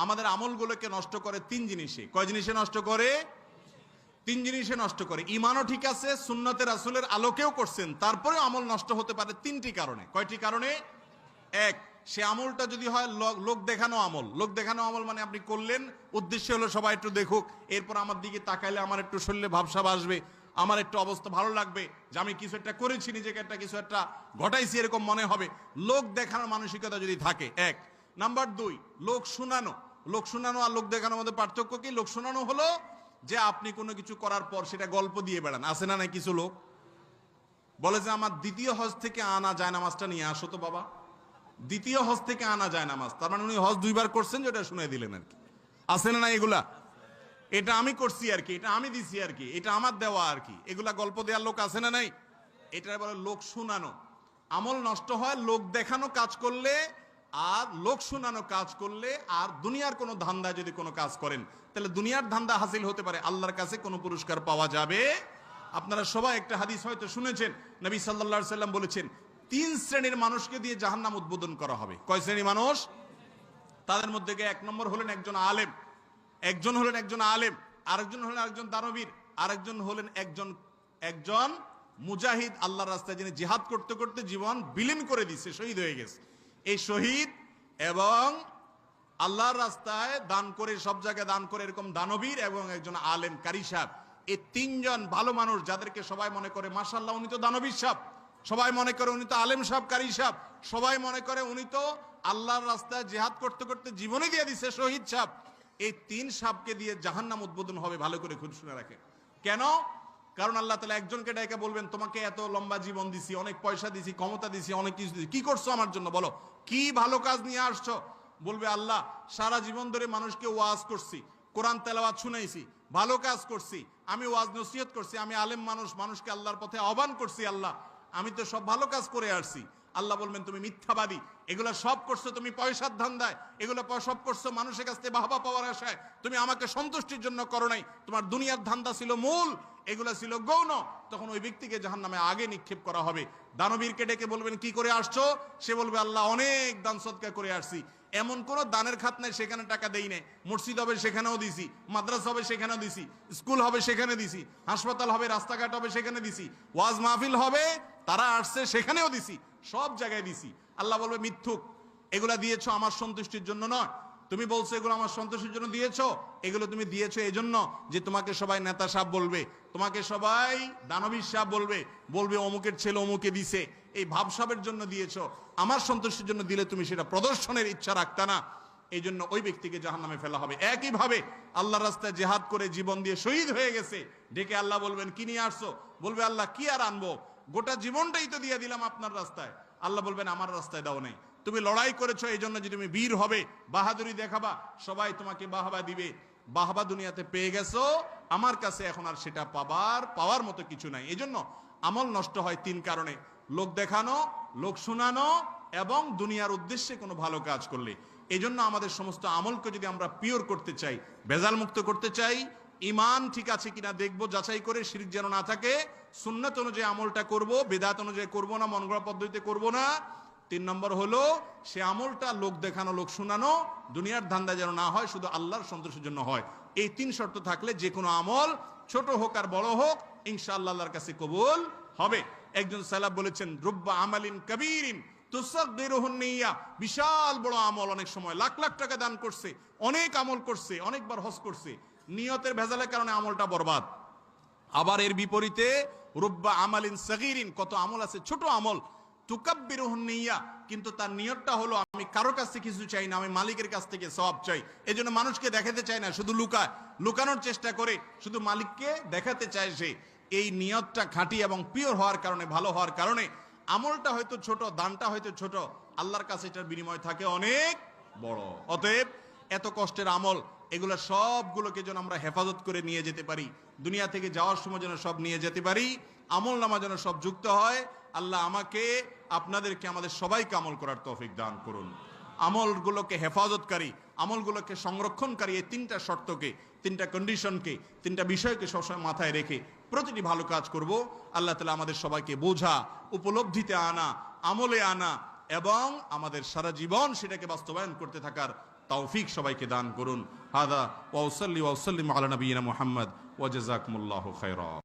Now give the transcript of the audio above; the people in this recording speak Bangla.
আমাদের আমলগুলোকে নষ্ট করে তিন জিনিসে। কয় জিনিসে নষ্ট করে? তিন জিনিসে নষ্ট করে। ইমানও ঠিক আছে, সুন্নতে রাসূলের আলোকেও করছেন, তারপরেও আমল নষ্ট হতে পারে তিনটি কারণে। কয়টি কারণে? এক, সে আমলটা যদি হয় লোক দেখানো আমল। লোক দেখানো আমল মানে আপনি করলেন, উদ্দেশ্য হলো সবাই একটু দেখুক, এরপর আমার দিকে তাকাইলে আমার একটু শরীরে ভাবসাব আসবে, আমার একটু অবস্থা ভালো লাগবে, যে আমি কিছু একটা করেছি, নিজেকে একটা কিছু একটা ঘটাইছি এরকম মনে হবে। লোক দেখানোর মানসিকতা যদি থাকে, এক। নাম্বার দুই, লোক শোনানো। লোক শোনানো আর লোক দেখানোর মধ্যে পার্থক্য কি? লোক শোনানো হলো যে আপনি কোনো কিছু করার পর সেটা গল্প দিয়ে বেড়ান। আছে না নাই কিছু লোক বলে যে আমার দ্বিতীয় হজ থেকে আনা যায় নামাজটা নিয়ে আসো তো বাবা। দ্বিতীয় হজ থেকে আনা যায় নামাজ, তার মানে উনি হজ দুইবার করছেন, যেটা শুনে দিলেন আর কি। আছে না না এগুলা? এটা আমি করছি আর কি, এটা আমি দিছি আর কি, এটা আমার দেওয়া আর কি, এগুলা গল্প দেওয়ার লোক আছে না নাই? এটা বলে লোক শোনানো। আমল নষ্ট হয় লোক দেখানো কাজ করলে, আর লোক শোনানো কাজ করলে। আর দুনিয়ার কোনো ধান্দায় যদি কোনো কাজ করেন, তাহলে দুনিয়ার ধান্দা হাসিল হতে পারে, আল্লাহর কাছে কোনো পুরস্কার পাওয়া যাবে। আপনারা সবাই একটা হাদিস হয়তো শুনেছেন, নবী সাল্লাল্লাহু আলাইহি সাল্লাম বলেছেন, তিন শ্রেণীর মানুষকে দিয়ে জাহান্নাম উদ্বোধন করা হবে। কয় শ্রেণীর মানুষ? তাদের মধ্যে এক নম্বর হলেন একজন আলেম, আরেকজন হলেন একজন দানবীর, আরেকজন হলেন একজন মুজাহিদ, আল্লাহর রাস্তায় যিনি জিহাদ করতে করতে জীবন বিলীন করে দিচ্ছে, শহীদ হয়ে গেছে। এই শহীদ এবং আল্লাহর রাস্তায় দান করে, সব জায়গায় দান করে এরকম দানবীর, এবং একজন আলেম কারি সাহেব, এই তিনজন ভালো মানুষ, যাদেরকে সবাই মনে করে মাশাআল্লাহ উনি তো দানবীর সাহেব, সবাই মনে করে উনি তো আলেম সাহেব, কারি সাহেব, সবাই মনে করে উনি তো আল্লাহর রাস্তায় জিহাদ করতে করতে জীবনে দিয়ে দিছে, শহীদ সাহেব। এই তিন সাহেবকে দিয়ে জাহান্নাম উদ্বোধন হবে। ভালো করে খুব শুনে রাখেন। কেন? কারণ আল্লাহ তাআলা একজনকে ডেকে বলবেন, তোমাকে এত লম্বা জীবন দিছি, অনেক পয়সা দিছি, ক্ষমতা দিছি, অনেক কিছু দিছি, কি করছো আমার জন্য বলো, কি ভালো কাজ নিয়ে আসছো? বলবে, আল্লাহ সারা জীবন ধরে মানুষকে ওয়াজ করছি, কোরআন তেলাওয়াত শুনাইছি, ভালো কাজ করছি, আমি ওয়াজ নসিহত করছি, আমি আলেম মানুষ, মানুষকে আল্লাহর পথে আহ্বান করছি, আল্লাহ আমি তো সব ভালো কাজ করে আসছি। আল্লাহ বলবেন, তুমি মিথ্যাবাদী, এগুলো সব করছো তুমি পয়সার ধান্দায়, এগুলো সব করছো মানুষের কাছ থেকে বাহবা পাওয়ার আশায়, তুমি আমাকে সন্তুষ্টির জন্য করো নাই, তোমার দুনিয়ার ধান্দা ছিল মূল, এগুলো ছিল গৌণ। তখন ওই ব্যক্তিকে জাহান্নামে আগে নিক্ষেপ করা হবে। দানবীরকে ডেকে বলবেন, কি করে আসছো? সে বলবে, আল্লাহ অনেক দান সদকা করে আসছি, এমন কোন দানের খাত নাই সেখানে টাকা দেই নাই, মসজিদ হবে সেখানেও দিছি, মাদ্রাসা হবে সেখানেও দিছি, স্কুল হবে সেখানে দিছি, হাসপাতাল হবে, রাস্তাঘাট হবে সেখানে দিছি, ওয়াজ মাহফিল হবে তারা আসছে সেখানেও দিছি, সব জায়গায় দিছি। আল্লাহ বলবে, মিথ্যুক, এগুলা দিয়েছো আমার সন্তুষ্টির জন্য নয়। তুমি বলছো এগুলো আমার সন্তোষের জন্য দিয়েছো, এগুলো তুমি দিয়েছো এই জন্য যে তোমাকে সবাই নেতা সাহেব বলবে, তোমাকে সবাই দানবীর সাহেব বলবে, বলবে অমুকের ছেলে অমুকে দিছে, এই ভাবসাবের জন্য দিয়েছো। আমার সন্তোষের জন্য দিলে তুমি সেটা প্রদর্শনের ইচ্ছা রাখতা না, এই জন্য ওই ব্যক্তিকে জাহান্নামে ফেলা হবে। একইভাবে আল্লাহর রাস্তায় জিহাদ করে জীবন দিয়ে শহীদ হয়ে গেছে, ডেকে আল্লাহ বলবেন, কি নিয়ে আসছো? বলবে, আল্লাহ কি আর আনবো, গোটা জীবনটাই তো দিয়ে দিলাম আপনার রাস্তায়। আল্লাহ বলবেন, আমার রাস্তায় দাও নাই, তুমি লড়াই করেছো এই জন্য যে তুমি বীর হবে, বাহাদুরি দেখাবা, সবাই তোমাকে বাহবা দিবে, বাহবা দুনিয়াতে পেয়ে গেছো, আমার কাছে এখন আর সেটা পাওয়ার মতো কিছু নাই। এই জন্য আমল নষ্ট হয় তিন কারণে: লোক দেখানো, লোক শোনানো, এবং দুনিয়ার উদ্দেশ্যে কোনো ভালো কাজ করলে। এই জন্য আমাদের সমস্ত আমলকে যদি আমরা পিওর করতে চাই, ভেজাল মুক্ত করতে চাই, ইমান ঠিক আছে কিনা দেখবো, যাচাই করে, শিরক যেন না থাকে, সুন্নাত অনুযায়ী আমলটা করব, বেদাত অনুযায়ী করব না, মন গড়া পদ্ধতিতে করব না। তিন নম্বর হলো সে আমলটা লোক দেখানো, লোক শোনানো, দুনিয়ার ধান্দা যেন না হয়, শুধু আল্লাহর সন্তোষের জন্য হয়। এই তিন শর্ত থাকলে যে কোনো আমল, ছোট হোক আর বড় হোক, ইনশাআল্লাহ আল্লাহর কাছে কবুল হবে। একজন সালাফ বলেছেন, রুব্বা আমালিন কাবীরিন তুসাগগিরুহুন নিয়্যা, বিশাল বড় আমল, অনেক সময় লাখ লাখ টাকা দান করছে, অনেক আমল করছে, অনেকবার হজ করছে, নিয়তের ভেজালের কারণে আমলটা বরবাদ। আবার এর বিপরীতে রুব্বা আমালিন সাগীরিন, কত আমল আছে ছোট আমল, তুকাব্বিরুহুন নিয়্যা, কিন্তু তার নিয়তটা হলো আমি কারোর কাছ থেকে কিছু চাই না, আমি মালিকের কাছ থেকে সওয়াব চাই। এজন্য মানুষকে দেখাতে চায় না, শুধু লুকানোর চেষ্টা করে, শুধু মালিককে দেখাতে চায় সে। এই নিয়তটা খাঁটি এবং পিওর হওয়ার কারণে, ভালো হওয়ার কারণে আমলটা হয়তো ছোট, দানটা হয়তো ছোট, আল্লাহর কাছে এটার বিনিময় থাকে অনেক বড়। অতএব এত কষ্টের আমল, এগুলো সবগুলোকে যেন আমরা হেফাজত করে নিয়ে যেতে পারি, দুনিয়া থেকে যাওয়ার সময় যেন সব নিয়ে যেতে পারি, আমল নামা যেন সব যুক্ত হয়। আল্লাহ আমাকে, আপনাদেরকে, আমাদের সবাইকে আমল করার তৌফিক দান করুন। আমলগুলোকে হেফাজতকারী, আমলগুলোকে সংরক্ষণকারী, এই তিনটা শর্তকে, তিনটা কন্ডিশনকে, তিনটা বিষয়কে সবসময় মাথায় রেখে প্রতিটি ভালো কাজ করব। আল্লাহ তাআলা আমাদের সবাইকে বোঝা, উপলব্ধিতে আনা, আমলে আনা, এবং আমাদের সারা জীবন সেটাকে বাস্তবায়ন করতে থাকার তৌফিক সবাইকে দান করুন। হাদা ওয়া উসাল্লি ওয়া উসাল্লিমু আলা নবিয়িনা মুহাম্মদ ওয়া জাযাকুমুল্লাহু খায়রা।